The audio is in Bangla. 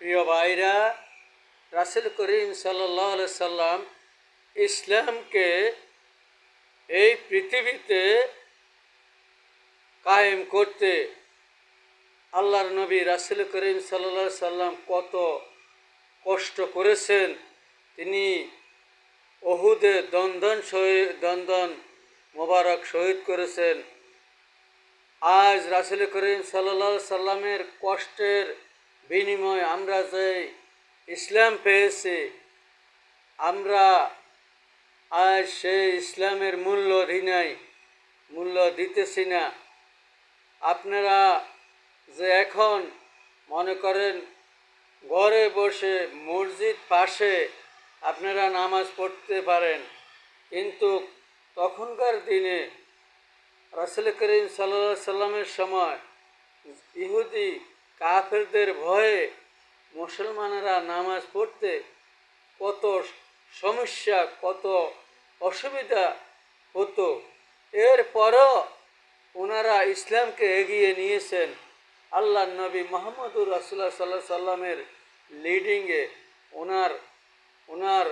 প্রিয় ভাইরা, রাসূল করিম সাল্লাল্লাহু আলাইহি সাল্লাম ইসলামকে এই পৃথিবীতে কায়েম করতে আল্লাহর নবী রাসূল করিম সাল্লাল্লাহু আলাইহি সাল্লাম কত কষ্ট করেছেন। তিনি উহুদে দন্দন মোবারক শহীদ করেছেন। আজ রাসূল করিম সাল্লাল্লাহু আলাইহি সাল্লামের কষ্টের বিনিময়ে আমরা যে ইসলাম পেয়েছি, আমরা আজ সেই ইসলামের মূল্য দিতেছি না। আপনারা যে এখন মনে করেন ঘরে বসে মসজিদ পাশে আপনারা নামাজ পড়তে পারেন, কিন্তু তখনকার দিনে রাসূল করিম সাল্লাল্লাহু আলাইহি সাল্লামের সময় ইহুদি কাফেরদের ভয়ে মুসলমানেরা নামাজ পড়তে কত সমস্যা, কত অসুবিধা হতো। এরপরও ওনারা ইসলামকে এগিয়ে নিয়েছেন। আল্লাহর নবী মুহাম্মদুর রাসূলুল্লাহ সাল্লাল্লাহু আলাইহি সাল্লামের লিডিংয়ে ওনার